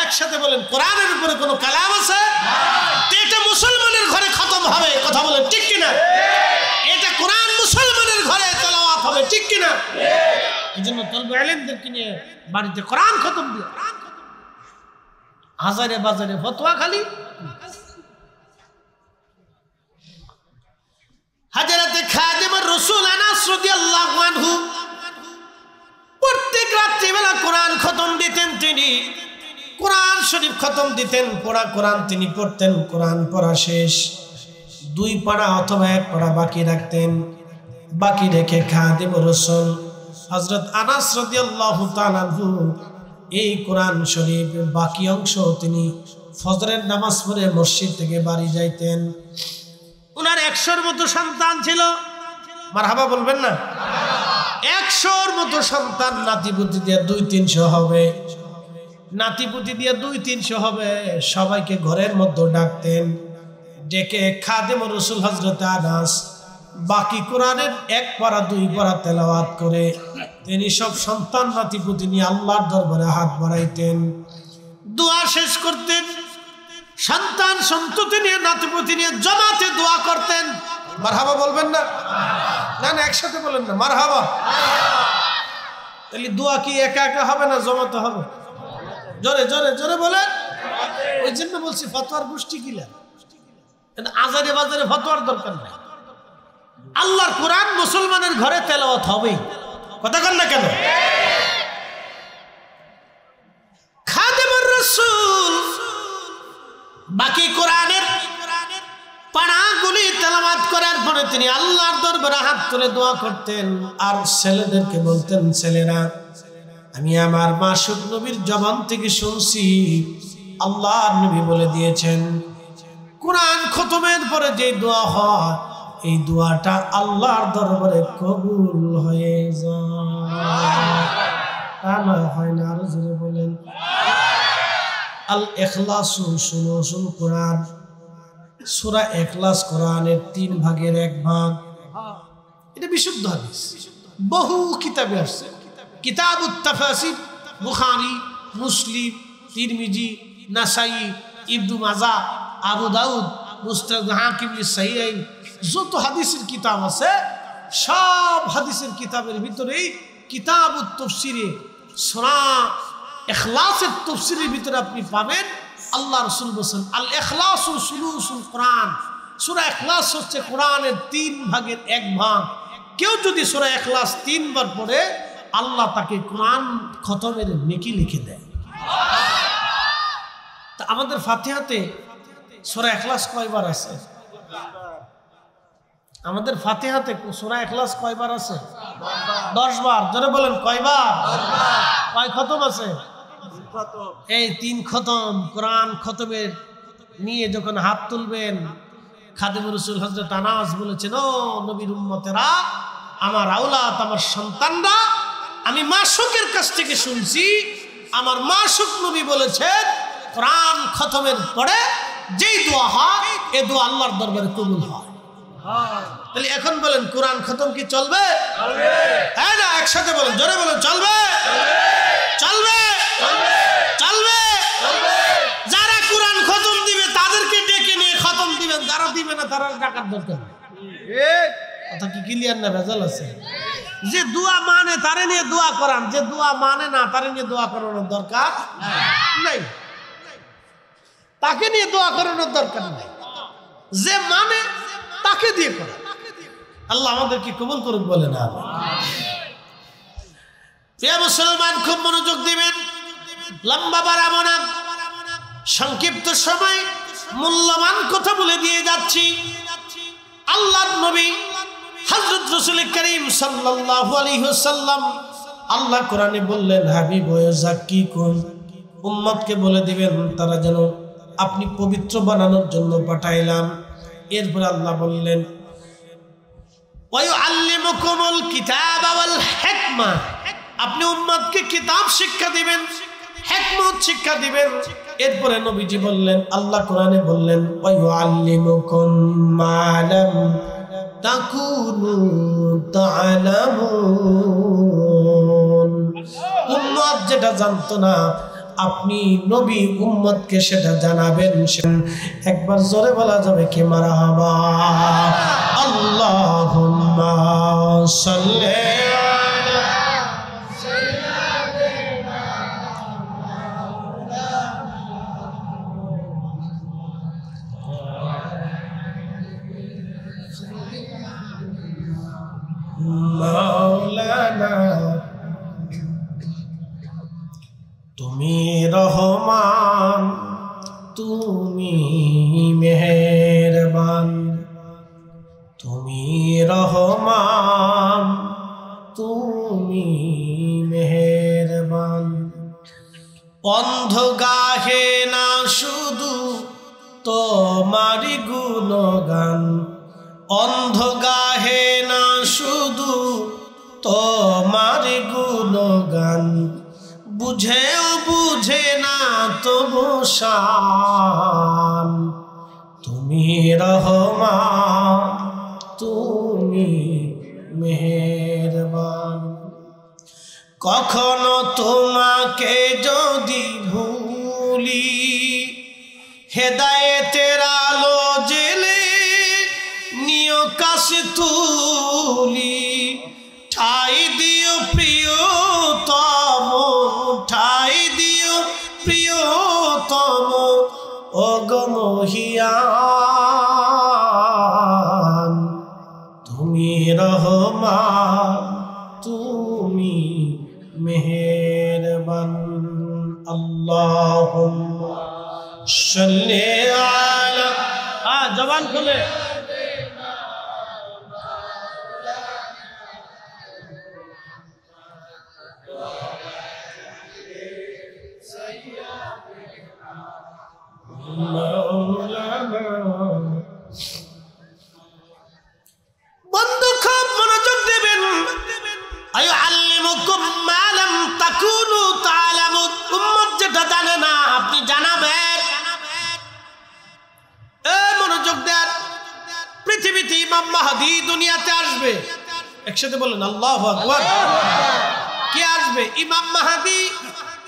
Speaker 1: একসাথে বলেন কোরআনের উপরে কোনো কালাম আছে? এটা মুসলমানের ঘরে খতম হবে। কথা বলেন ঠিক কিনা? এটা কোরআন মুসলমানের ঘরে তেলাওয়াত হবে। ঠিক কিনা? এই জন্য তলবে আলেমদেরকে নিয়ে বাড়িতে কোরআন খতম দিয়ে, হাজারে বাজারে ফতোয়া খালি। হযরতে খাদিমুর রাসূল আনাস রাদিয়াল্লাহু আনহু প্রত্যেক রাত্রিবেলা কোরআন খতম দিতেন। তিনি কোরআন শরীফ খতম দিতেন, পড়া কোরআন তিনি পড়তেন। কোরআন পড়া শেষ, 2 পারা অথবা 1 পারা বাকি রাখতেন। বাকি রেখে খাদিমুর রাসূল হযরত আনাস রাদিয়াল্লাহু তাআলা আনহু এই কোরআন শরীফের বাকি অংশ তিনি ফজরের নামাজ পড়ে মসজিদ থেকে বাড়ি যাইতেন। ওনার 100-র মতো সন্তান ছিল। মারহাবা বলবেন না? 100-র মতো সন্তান, নাতিপুতি দিয়ে 200-300 হবে। নাতিপুতি দিয়ে 200-300 হবে। সবাইকে ঘরের মধ্যে ডাকতেন, ডেকে খাদিমুর রাসূল হযরত আনাস বাকি কোরআনের 1 পারা 2 পারা তেলাওয়াত করে তিনি সব সন্তান নাতিপুতি নিয়ে আল্লাহর দরবারে হাত বাড়াইতেন, দোয়া শেষ করতেন। সন্তান সন্ততি নিয়ে নাতিপুতি নিয়ে জামাতে দোয়া করতেন। মারহাবা বলবেন না? না না, একসাথে বলেন না মারহাবা। তাহলে দোয়া কি একা একা হবে না জমাতে হবে? জোরে জোরে জোরে বলেন। ওই জন্য বলছি ফতোয়ার গোষ্ঠী কিলা, আজারে বাজারে ফতোয়ার দরকার নাই। আল্লাহর কোরআন মুসলমানের ঘরে তেলাওয়াত হবেই। কথা বল না কেন? খাদিমুর রাসূল বাকি কোরআনের পাড়াগুলি তেলাওয়াত করার পরে তিনি আল্লাহর দরবারে হাত তুলে দোয়া করতেন। আর ছেলেদেরকে বলতেন, ছেলেরা আমি আমার মাসুক নবীর জবান থেকে শুনছি, আল্লাহর নবী বলে দিয়েছেন কোরআন খতমের পরে যে দোয়া হয় এই দোয়াটা আল্লাহর দরবারে কবুল হয়ে যায়। তা না হয় না? আরো জোরে বলেন। আল ইখলাসু, শুনো কোরআন, সূরা ইখলাস কোরআনের 3 ভাগের 1 ভাগ। এটা বিশুদ্ধ হাদিস, বহু কিতাবে আছে। কিতাবুত তাফাসির, বুখারী, মুসলিম, তিরমিজি, নাসাই, ইবনে মাজাহ, আবু দাউদ, মুস্তাদ হাকিম লিসাহিহাইন, যত হাদিসের কিতাব আছে সব হাদিসের কিতাবের ভিতরেই কিতাবুত তাফসিরে সূরা ইখলাসের তাফসিরের ভিতরে আপনি পাবেন আল্লাহ রাসূল বলেন আল ইখলাসু সুলুসুল কোরআন। সূরা ইখলাস হচ্ছে কোরআনের 3 ভাগের 1 ভাগ। কেউ যদি সূরা ইখলাস 3 বার পড়ে আল্লাহ তাকে কোরআন খতমের নেকি লিখে দেয়। তা আমাদের ফাতিহাতে সূরা ইখলাস কয়বার আছে? আমাদের ফাতিহাতে সূরা ইখলাস কয়বার আছে? 10 বার। জোরে বলেন কয়বার? 10 বার। কয় খতম আছে? 3 খতম। এই 3 খতম কোরআন খতমের নিয়ে যখন হাত তুলবেন, খাদিমুর রাসূল হযরত আনাস বলেছেন, ও নবীর উম্মতেরা, আমার আওলাদ, আমার সন্তানরা, আমি মাসুকের কাছ থেকে শুনছি, আমার মাসুক নবী বলেছেন কোরআন খতমের পরে যেই দোয়া হয় এই দোয়া আল্লাহর দরবারে কবুল হয়। তাহলে এখন বলেন কোরআন খতম কি চলবে? চলবে। হ্যাঁ না, একসাথে বলেন, জোরে বলেন, চলবে চলবে চলবে। যারা কোরআন খতম দিবে তাদেরকে ডেকে নিয়ে খতম দিবেন, যারা দিবে না তারা ডাকার দরকার নেই। কথা কি ক্লিয়ার না? ভেজাল আছে? যে দোয়া মানে তারে নিয়ে দোয়া করান, যে দোয়া মানে না তারে নিয়ে দোয়া করানোর দরকার নাই, তাকে নিয়ে দোয়া করানোর দরকার নাই। যে মানে তাকে দিয়ে করে। আল্লাহ আমাদেরকে কবুল করুক বলে না। প্রিয় মুসলমান, খুব মনোযোগ দিবেন, লম্বা বাড়াবো না, সংক্ষিপ্ত সময় মূল্যবান কথা বলে দিয়ে যাচ্ছি। আল্লাহর নবী হযরত রাসূল করিম সাল্লাল্লাহু আলাইহি ওয়াসাল্লাম আল্লাহ কোরআনে বললেন, হাবিব ওয়াযাক্কিকুম, উম্মতকে বলে দিবেন তারা যেন আপনি পবিত্র বানানোর জন্য পাঠাইলাম। এরপর আল্লাহ বললেন, ওয়ায়ুআল্লিমুকুমুল কিতাবা ওয়াল হিকমা, আপনি উম্মতকে কিতাব শিক্ষা দিবেন, হিকমত শিক্ষা দিবেন। এরপরে নবীজি বললেন, আল্লাহ কোরআনে বললেন, ওয়ায়ুআল্লিমুকুম মা লাম তাকুনু তা'লামুন, উম্মত যেটা জানতো না আপনি নবী উম্মতকে সেটা জানাবেন। একবার জোরে বলা যাবে কি মারহাবা। আল্লাহুম্মা সাল্লি আলা সাইয়্যিদিনা মাওলানা, তুমি রহমান, তুমি মেহেরবান, তুমি রহমান, তুমি মেহেরবান। অন্ধ গাহে না শুধু তোমারি গুণগান, অন্ধ গাহে না শুধু তোমারি গুণগান, বুঝেও বুঝে না তবু শান, তুমি রহমান, তুমি মেহেরবান। কখনো তোমাকে যদি ভুলি, হেদায়েতের আলো জেলে নিয় কাছে তুলি, ঠাই দিও প্রিয়তম, ঠাই দিও প্রিয়তম, ওগো মহিয়ান, তুমি রহমান, তুমি মেহেরবান। আল্লাহুম্মা সাল্লি আলা, জবান খুলে বন্ধু খুব মনোযোগ দেবেন। আল্লিমুকুম মা লাম তাকুনু তা'লামুন, উম্মত যেটা জানে না আপনি জানাবেন। মনোযোগ দেন। পৃথিবীতে ইমাম মাহদী দুনিয়াতে আসবে, একসাথে বলেন আল্লাহু আকবার। কে আসবে? ইমাম মাহদী।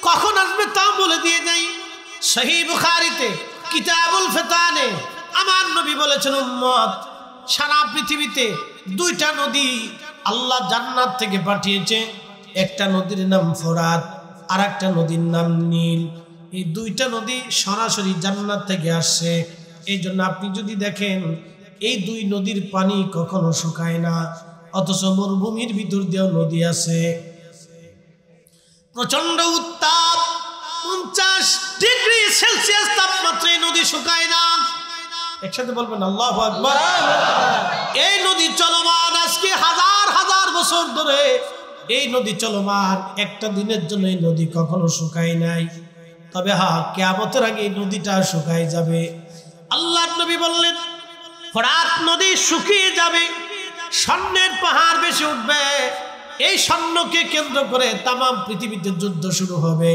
Speaker 1: কখন আসবে তাও বলে দিয়ে যাই। সহিহ বুখারীতে কিতাবুল ফিতানে আমার নবী বলেছেন, উম্মত সারা পৃথিবীতে দুইটা নদী আল্লাহ জান্নাত থেকে পাঠিয়েছে। একটা নদীর নাম ফোরাত, আর একটা নদীর নাম নীল। এই দুইটা নদী সরাসরি জান্নাত থেকে আসছে। এই জন্য আপনি যদি দেখেন এই দুই নদীর পানি কখনো শুকায় না, অথচ মরুভূমির ভিতর দিয়েও নদী আছে। প্রচন্ড উত্তাপ, 50 ডিগ্রি সেলসিয়াস তাপমাত্রায় নদী শুকায় না। একসাথে বলবেন আল্লাহু আকবার। এই নদী চলমান আজকে হাজার হাজার বছর ধরে, এই নদী চলমান। একটা দিনের জন্য এই নদী কখনো শুকায় নাই। তবে কিয়ামতের আগে এই নদীটা শুকায় যাবে। আল্লাহর নবী বললেন, ফোরাত নদী শুকিয়ে যাবে, স্বর্ণের পাহাড় বেশি উঠবে। এই স্বর্ণকে কেন্দ্র করে তামাম পৃথিবীতে যুদ্ধ শুরু হবে।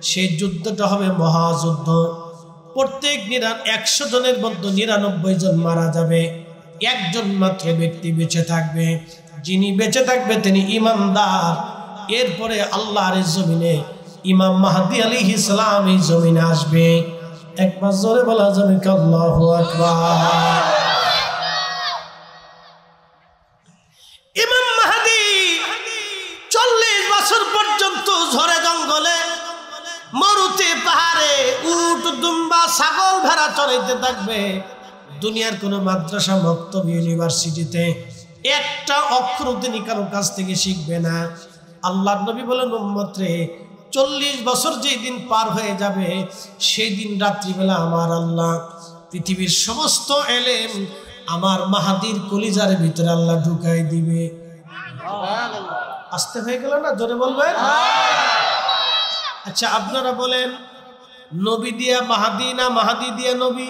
Speaker 1: সেই যুদ্ধটা হবে মহাযুদ্ধ। প্রত্যেক 100 জনের মধ্যে 99 জন মারা যাবে, একজন মাত্র ব্যক্তি বেঁচে থাকবে। যিনি বেঁচে থাকবে তিনি ঈমানদার। এরপরে আল্লাহর জমিনে ইমাম মাহদী আলাইহিস সালাম এই জমিনে আসবে। একবার জোরে বলা যাবে আল্লাহু আকবার। ইমাম মাহদী 40 বছর পর্যন্ত ঝড়ে জঙ্গলে, মরুতে, পাহাড়ে উট, দুম্বা, ছাগল, ভেড়া চড়াইতে থাকবে। দুনিয়ার কোন মাদ্রাসা, মক্তব, ইউনিভার্সিটিতে একটা অক্ষর তিনি কারো কাছ থেকে শিখবে না। আল্লাহর নবী বলেন, উম্মত রে, 40 বছর যেই দিন পার হয়ে যাবে সেই দিন রাত্রিবেলা আমার আল্লাহ পৃথিবীর সমস্ত এলেম আমার মাহাদির কলিজার ভিতরে আল্লাহ ঢুকাই দিবে। আসতে হয়ে গেল না? জোরে বলবেন। আচ্ছা আপনারা বলেন, নবী দিয়া মাহাদি না মাহাদি দিয়া নবী?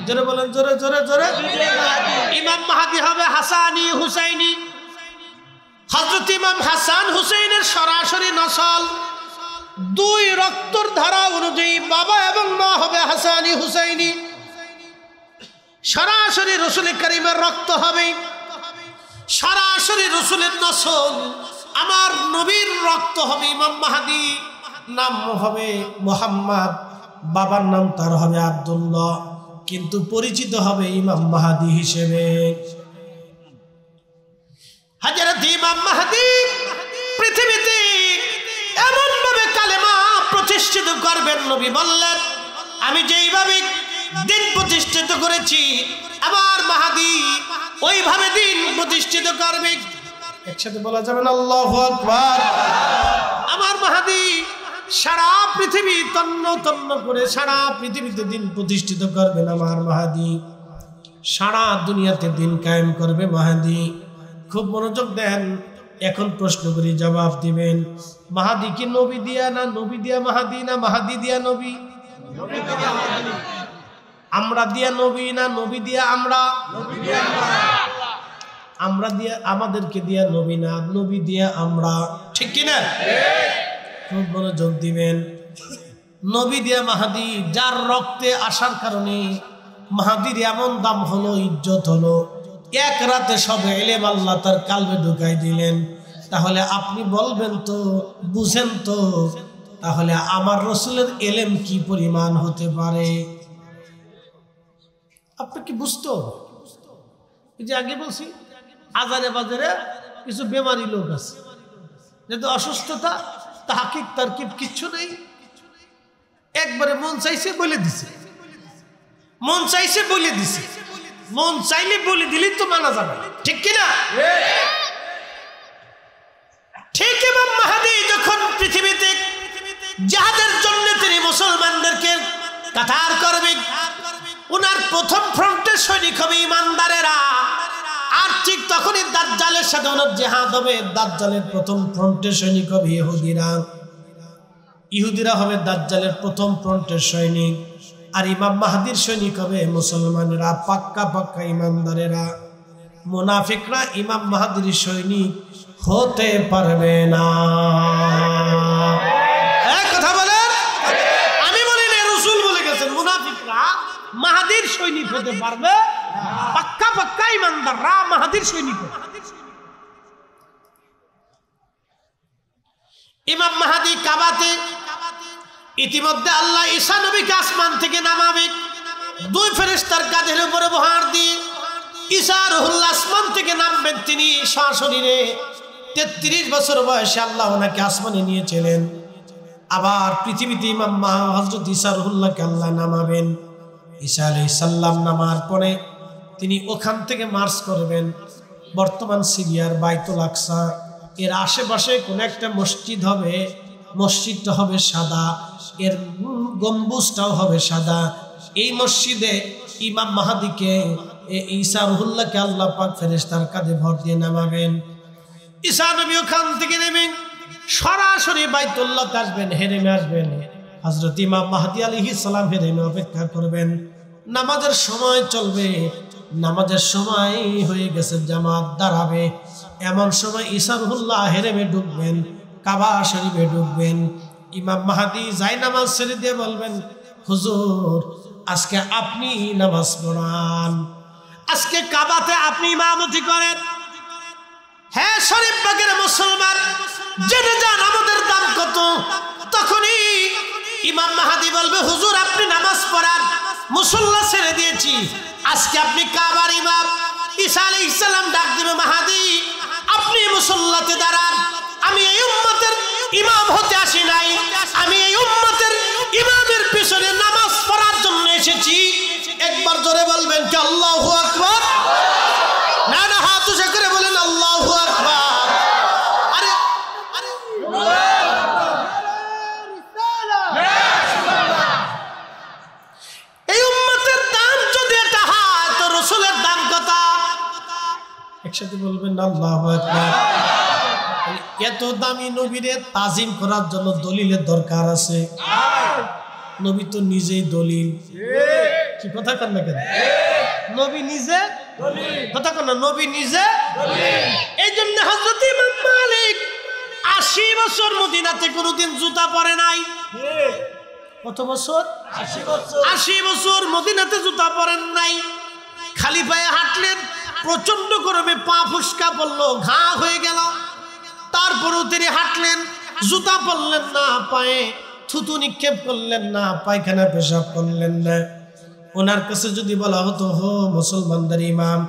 Speaker 1: জোরে বলেন, জোরে জোরে জোরে। ইমাম মাহাদি হবে হাসানি হুসাইনি। হযরত ইমাম হাসান হুসাইনের সরাসরি নসল, দুই রক্তর ধারা অনুযায়ী বাবা এবং মা হবে হাসানি হুসাইনি। সরাসরি রাসূল কারীমের রক্ত হবে, সরাসরি রাসূলের নসল। আমার নবীর রক্ত হবে ইমাম মাহাদি, নাম হবে মুহাম্মদ, বাবার নাম তার হবে আব্দুল্লাহ, কিন্তু পরিচিত হবে ইমাম মাহাদি হিসেবে। হযরত ইমাম মাহাদি পৃথিবীতে এমন ভাবে কালেমা প্রতিষ্ঠিত করবেন, নবী বললেন আমি যেইভাবে দিন প্রতিষ্ঠিত করেছি আমার মাহাদি ওইভাবে দিন প্রতিষ্ঠিত করবে। একসাথে বলা যাবে না আল্লাহু আকবার। আমার মাহাদি সারা পৃথিবী তন্ন তন্ন করে সারা পৃথিবীতে দিন প্রতিষ্ঠিত করবেন। আমার মাহাদি সারা দুনিয়াতে দিন কায়েম করবে মাহাদি। খুব মনোযোগ দেন, এখন প্রশ্ন করি জবাব দিবেন। মাহাদি কি নবী দিয়া না নবী দিয়া মাহাদি, না মাহাদি দিয়া নবী? আমরা দিয়া নবী না নবী দিয়া আমরা? আমরা দিয়া আমাদেরকে দিয়া নবী না নবী দিয়া আমরা, ঠিক কিনা? খুব মনোযোগ দিবেন। নবী দিয়া মাহাদি, যার রক্তে আসার কারণে মাহাদির এমন দাম হলো, ইজ্জত হলো, এক রাতে সব এলেম আল্লাহ তার কালবে ঢুকাই দিলেন। তাহলে আপনি বলবেন তো, বুঝেন তো, তাহলে আমার রাসূলের এলেম কি পরিমাণ হতে পারে? আপনার কি বুঝতে হবে? এই যে আগে বলছি, আজারে বাজারে কিছু বেমারি লোক আছে, যেহেতু অসুস্থতা তাহকিক তারকিব কিচ্ছু নেই, একবারে মন চাইছে বলে দিছে, মন চাইছে বলে দিছে, মন চাইলে বলে দিলেই তো মানা যাবে, ঠিক কিনা? ঠিক ইমাম মাহাদি যখন পৃথিবীতে যাদের জন্য তিনি মুসলমানদেরকে কাতার করবে, উনার প্রথম ফ্রন্টের সৈনিক হবে ইমানদারেরা। আর ঠিক তখনই দাজ্জালের সাথে ওনার জিহাদ হবে। দাজ্জালের প্রথম ফ্রন্টের সৈনিক হবে ইহুদিরা। ইহুদিরা হবে দাজ্জালের প্রথম ফ্রন্টের সৈনিক। আর ইমাম মাহাদির সৈনিক হবে মুসলমানেরা, পাক্কা পাক্কা ইমানদারেরা। মুনাফিকরা ইমাম মাহাদির সৈনিক হতে পারবে না। কথা বলেন, আমি বলি না, রাসূল বলে গেছেন মুনাফিকরা মাহাদির সৈনিক হতে পারবে, পাক্কা পাক্কা ইমানদাররা মাহাদির সৈনিক। ইমাম মাহাদি কাবাতে ইতিমধ্যে আল্লাহ ঈসা নবীকে আসমান থেকে নামাবে, দুই ফেরেশতার কাঁধের উপরে বহার দিয়ে ঈসা রুহুল্লাহ আসমান থেকে নামবেন। তিনি সশরীরে 33 বছর বয়সে আল্লাহ ওনাকে আসমানে নিয়েছিলেন। আবার পৃথিবীতে ইমাম হযরত ঈসা রুহুল্লাহকে আল্লাহ নামাবেন। ঈসা আলাইহিস সালাম নামার পরে তিনি ওখান থেকে মার্চ করবেন বর্তমান সিরিয়ার বাইতুল আকসা, এর আশেপাশে কোন একটা মসজিদ হবে, মসজিদটা হবে সাদা, এর গম্বুজটাও হবে সাদা। এই মসজিদে ইমাম মাহাদিকে ঈসা রুহুল্লাহকে আল্লাহ পাক ফেরেশতার কাঁধে ভর দিয়ে নামাবেন। ঈসা নবী ওখান থেকে নেমেন সরাসরি বাইতুল্লাহতে আসবেন, হেরেমে আসবেন। হযরত ইমাম মাহদী আলাইহিস সালাম হেরেমে অপেক্ষা করবেন। নামাজের সময় চলবে, নামাজের সময় হয়ে গেছে, জামাত দাঁড়াবে। এমন সময় ঈসা রুহুল্লাহ হেরেমে ঢুকবেন, কাবা শরীফে ঢুকবেন। ইমাম মাহদী যাই নামাজ ছেড়ে দিয়ে বলবেন, হুজুর আজকে আপনি নামাজ পড়ান, আজকে কাবাতে আপনি ইমামতি করেন। হ্যাঁ শরীফ পাকের মুসলমান, জেনে যান আমাদের দাম কত। তখনই ইমাম মাহদী বলবে, হুজুর আপনি নামাজ পড়ান, মুসল্লা ছেড়ে দিয়েছি, আজকে আপনি কাবার ইমাম। ঈসা আলাইহিস সালাম ডাক দিবে, মাহদী আপনি মুসল্লাতে দাঁড়ান, আমি এই উম্মতের ইমাম হতে আসি নাই, আমি এই উম্মতের ইমামের পিছনে নামাজ পড়ার জন্য এসেছি। একবার জোরে বলবেন কি আল্লাহু আকবার? না না, হাত উঁচু করে বলেন আল্লাহু আকবার। আরে এই উম্মত এত দামি নবীরে তাজিম করার জন্য দলিলের দরকার আছে? নবী তো নিজেই দলিল। কি কথা কন না কেন? নবী নিজে কথা কন না, নবী নিজে। এই জন্য হযরত ইমাম মালিক 80 বছর মদিনাতে কোনোদিন জুতা পরে নাই। কত বছর? 80 বছর মদিনাতে জুতা পরেন নাই। খালি পায়ে হাঁটলেন, প্রচন্ড গরমে পা ফুসকা পড়লো, ঘা হয়ে গেল। তারপরেও তিনি হাঁটলেন, জুতা পরলেন না, পায়ে থুতু নিক্ষেপ করলেন না, পায়খানা পেশাব করলেন না। ওনার কাছে যদি বলা হতো, হো মুসলমানদের ইমাম,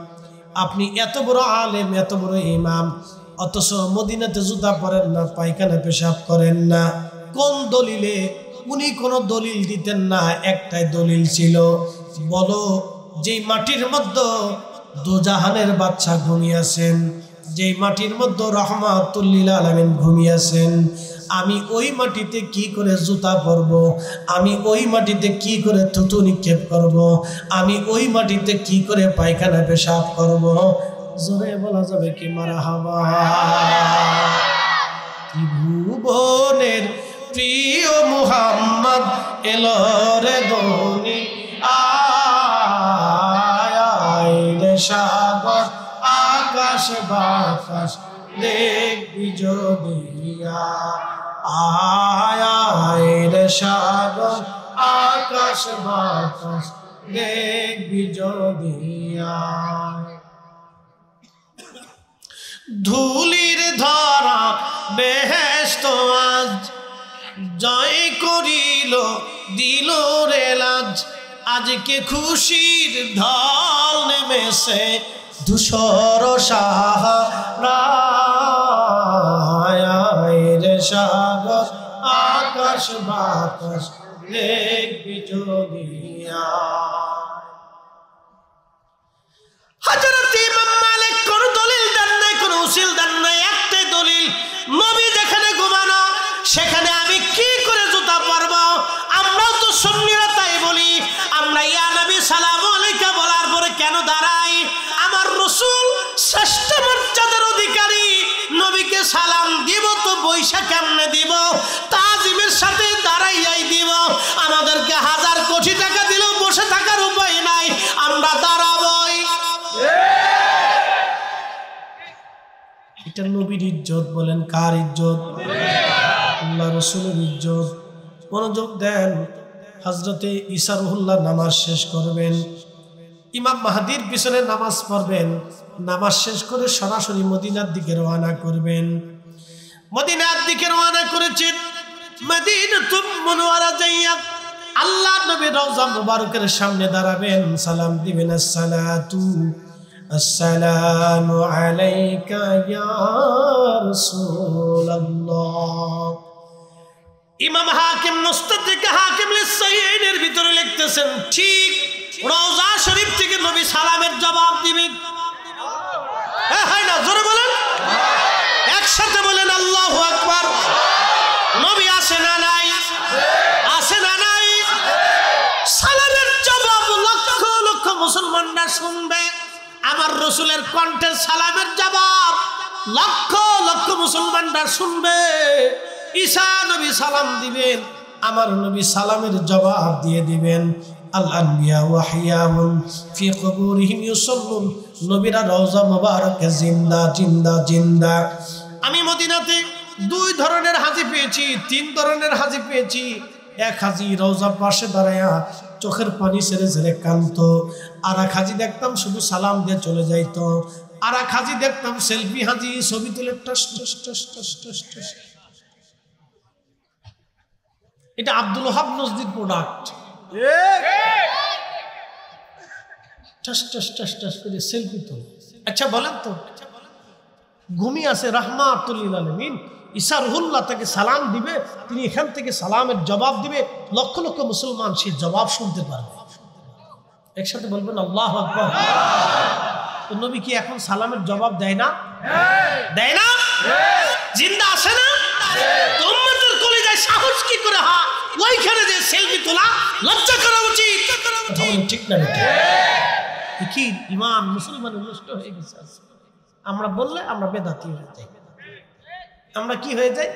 Speaker 1: আপনি এত বড় আলেম, এত বড় ইমাম, অথচ মদিনাতে জুতা পরেন না, পায়খানা পেশাব করেন না, কোন দলিলে? উনি কোনো দলিল দিতেন না, একটাই দলিল ছিল, বলো যেই মাটির মধ্যে দোজাহানের বাদশা ঘুমিয়েছেন, যেই মাটির মধ্যে রাহমাতুল লিল আলামিন ঘুমিয়েছেন, আমি ওই মাটিতে কি করে জুতা পরব? আমি ওই মাটিতে কি করে থুতু নিক্ষেপ করব? আমি ওই মাটিতে কি করে পায়খানা পেশাব করব? জোরে বলা যাবে কি মারহাবা? ত্রিভুবনের প্রিয় মুহাম্মদ এলো রে দনি আয় সাগর আকাশ বাতাস দেখবি যদিয়া, আয় রে সাগর আকাশ বাতাস দেখবি যদিয়া। ধুলির ধরা বেহেশত আজ জয় করিল দিল রে লাজ, আজকে খুশির ঢল নেমেছে ধূসর সাহারায় রে সাগর আকাশ বাতাস দেখবি যদিয়া। হযরত ইমাম মালিক কোন দলিল দেন নাই, কোন উসিল দেন নাই, একটাই দলিল, নবী যেখানে ঘুমানো সেখানে আমি কি করে জুতা পরবো? আমরাও তো সুন্নিরা তাই বলি। আমরা ইয়া নবী সালামু আলাইকা বলার পরে কেন দাঁড়াই? আমার রাসূল শ্রেষ্ঠ মর্যাদার অধিকারী, নবীকে সালাম দিব তো বৈশা কেমনে দিব? তাজিমের সাথে দাঁড়াইয়াই দিব। আমাদেরকে 1000 কোটি টাকা দিলেও বসে থাকার উপায় নাই, আমরা দাঁড়াবই। এটা নবীর ইজ্জত। বলেন কার ইজ্জত? আল্লাহ রাসূলের ইজ্জত। মনোযোগ দেন। হযরতে ঈসা রুহুল্লাহ নামাজ শেষ করবেন, ইমাম মাহদির পিছনে নামাজ পড়বেন, নামাজ শেষ করে সরাসরি মদিনার দিকে রওনা করবেন। মদিনার দিকে রওনা করেছেন, মদিনাতুল মুনওয়ারা যাইয়া আল্লাহ নবীর রওজা মুবারকের সামনে দাঁড়াবেন, সালাম দিবেন, আসসালাতু আসসালামু আলাইকা ইয়া রাসূলুল্লাহ। ইমাম হাকিম মুস্তাদরিক হাকিম লিস-সাহিহাইনের ভিতরে লিখতেছেন, ঠিক রওজা শরীফ থেকে নবী সালামের জবাব দিবেন। হ্যাঁ হয় না? জোরে বলেন, একসাথে বলেন আল্লাহু আকবার। নবী আসে না নাই? আসে না নাই? সালামের জবাব লক্ষ লক্ষ মুসলমানরা শুনবে। আমার রাসূলের কণ্ঠের সালামের জবাব লক্ষ লক্ষ মুসলমানরা শুনবে। ঈসা নবী সালাম দিবেন, আমার নবী সালামের জবাব দিয়ে দিবেন। আল আনবিয়া ওয়া হিয়াউন ফি কুবুরিহিম ইউসাল্লুন, নবীরা রওজা মুবারকে জিন্দা জিন্দা জিন্দা। আমি মদিনাতে 2 ধরনের হাজী পেয়েছি, 3 ধরনের হাজী পেয়েছি। এক হাজী রওজার পাশে দাঁড়ায়া চোখের পানি ছেড়ে ছেড়ে কাঁদতো, আর এক হাজী দেখতাম শুধু সালাম দিয়ে চলে যাইতো, আর এক হাজী দেখতাম সেলফি হাজী, ছবি তুলে টস টস টস টস টস টস। এটা আব্দুল ওহাব নজদির প্রোডাক্ট। টস টস টস টস করে সেলফি তোলে। আচ্ছা বলেন তো, ঘুমিয়ে আছে রাহমাতুল লিল আলামিন, ঈসা রুহুল্লাহ তাকে সালাম দিবে, তিনি এখান থেকে সালামের জবাব দিবে, লক্ষ লক্ষ মুসলমান সেই জবাব শুনতে পারবে। একসাথে বলবেন আল্লাহু আকবার। তো নবী কি এখন সালামের জবাব দেয় না? দেয় না? জিন্দা আসে না? তো উম্মতের কলিজায় সাহস কি করে হয় ওইখানে যে সেলফি তোলা? লজ্জা করা উচিত। ঠিক না? কি ইমান মুসলমানের নষ্ট হয়ে গেছে। আমরা বললে আমরা বেদাতি হয়ে যাই। আমরা কি হয়ে যাই?